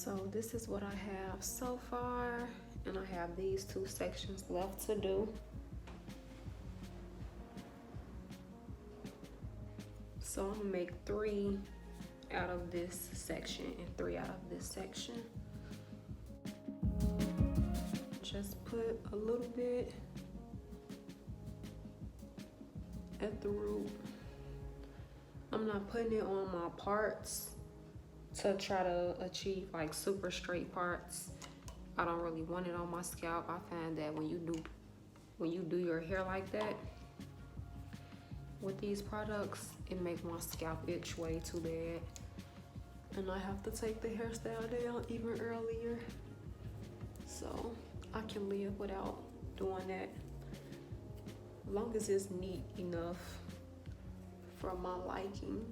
So this is what I have so far, and I have these 2 sections left to do. So I'm gonna make 3 out of this section and 3 out of this section. Just put a little bit at the root. I'm not putting it on my parts to try to achieve like super straight parts. I don't really want it on my scalp. I find that when you do your hair like that with these products, it makes my scalp itch way too bad, and I have to take the hairstyle down even earlier, so I can live without doing that as long as it's neat enough for my liking.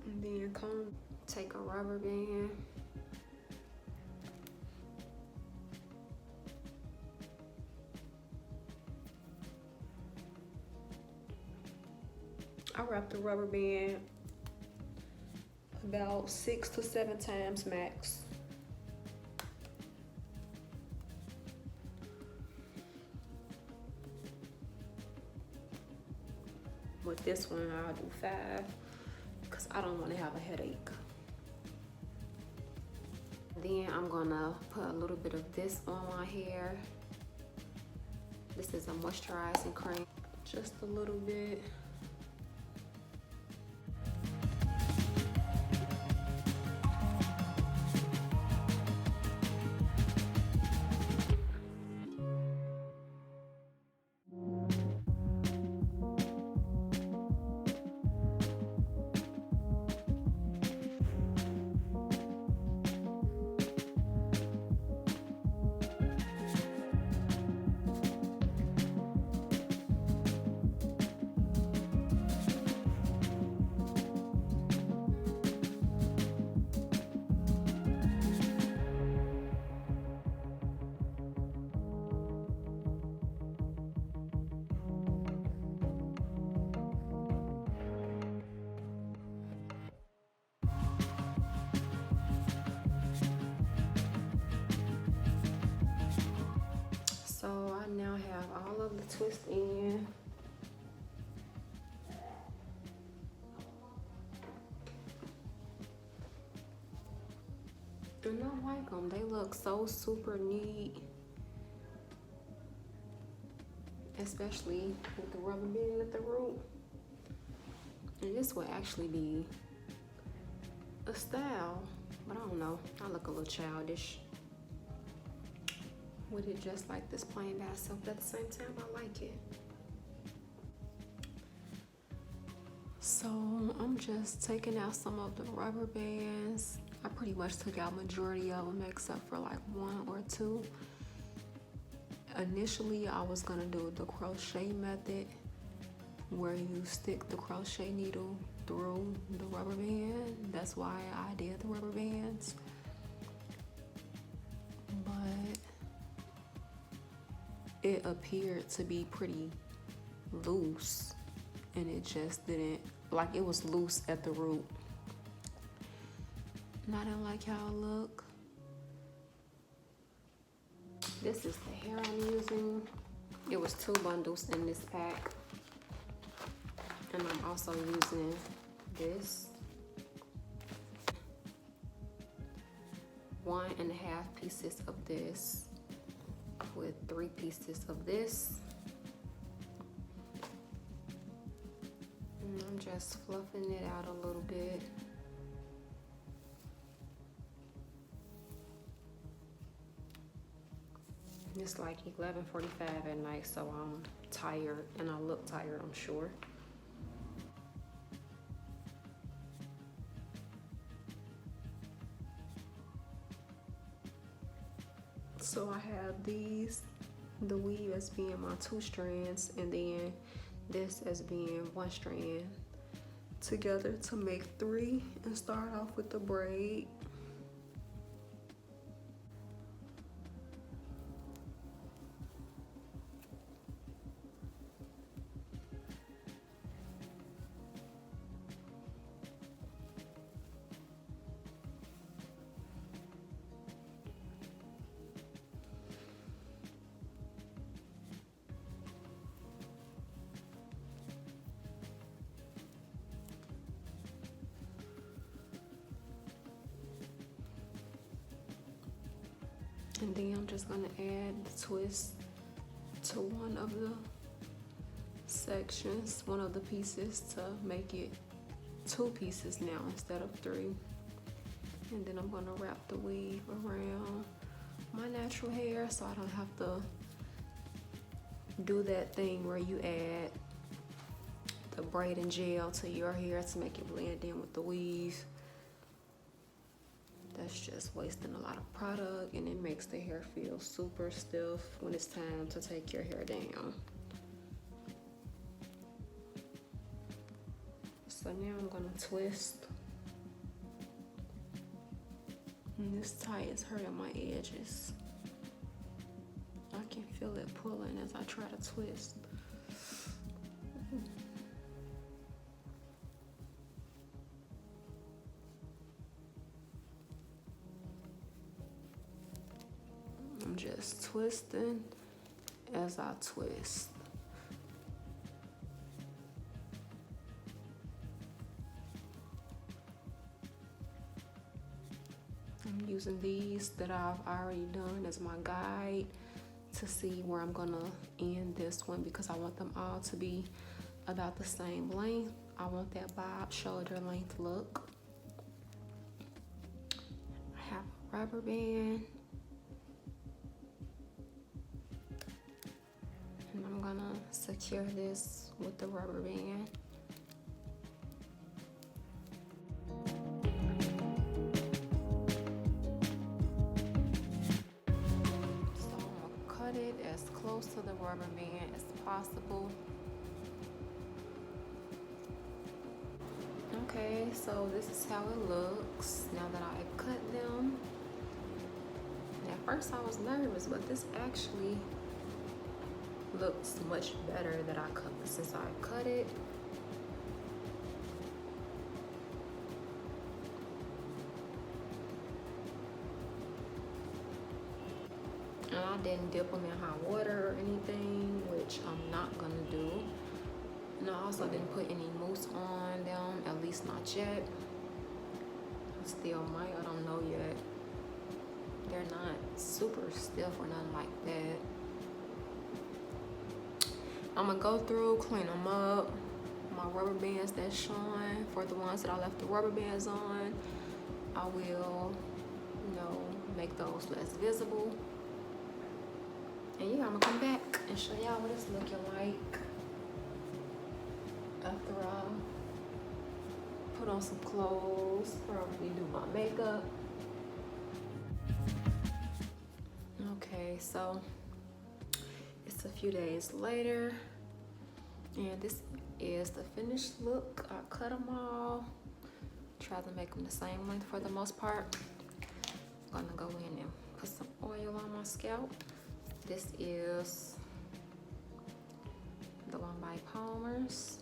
And then come take a rubber band, I wrap the rubber band about 6 to 7 times max. With this one, I'll do 5 because I don't want to have a headache. Then I'm gonna put a little bit of this on my hair. This is a moisturizing cream, just a little bit. So I now have all of the twist in. And I like them. They look so super neat. Especially with the rubber band at the root. And this would actually be a style. But I don't know. I look a little childish with it just like this plain by itself, but at the same time I like it. So I'm just taking out some of the rubber bands. I pretty much took out majority of them except for like 1 or 2. Initially I was gonna do the crochet method where you stick the crochet needle through the rubber band. That's why I did the rubber bands. But it appeared to be pretty loose, and it just didn't, like it was loose at the root. And I didn't like how it looked. This is the hair I'm using. It was 2 bundles in this pack. And I'm also using this 1.5 pieces of this with 3 pieces of this. And I'm just fluffing it out a little bit. It's like 11:45 at night, so I'm tired, and I look tired, I'm sure. So I have these, the weave as being my 2 strands, and then this as being 1 strand together to make 3, and start off with the braid. And then I'm just gonna add the twist to one of the sections, one of the pieces, to make it 2 pieces now instead of 3. And then I'm gonna wrap the weave around my natural hair so I don't have to do that thing where you add the braiding gel to your hair to make it blend in with the weave. That's just wasting a lot of product, and it makes the hair feel super stiff when it's time to take your hair down. So now I'm gonna twist. And this tie is hurting my edges. I can feel it pulling as I try to twist. I'm just twisting as I twist. I'm using these that I've already done as my guide to see where I'm gonna end this one, because I want them all to be about the same length. I want that bob shoulder length look. I have a rubber band. And I'm gonna secure this with the rubber band. So I'm gonna cut it as close to the rubber band as possible. Okay, so this is how it looks now that I've cut them. And at first I was nervous, but this actually looks much better that I cut since I cut it. And I didn't dip them in hot water or anything, which I'm not gonna do. And I also didn't put any mousse on them, at least not yet. I still might, I don't know yet. They're not super stiff or nothing like that. I'm gonna go through, clean them up. My rubber bands that's showing, for the ones that I left the rubber bands on, I will, make those less visible. And yeah, I'm gonna come back and show y'all what it's looking like after I put on some clothes, probably do my makeup. Okay, so it's a few days later, and this is the finished look. I cut them all, try to make them the same length for the most part. I'm gonna go in and put some oil on my scalp. This is the one by Palmer's.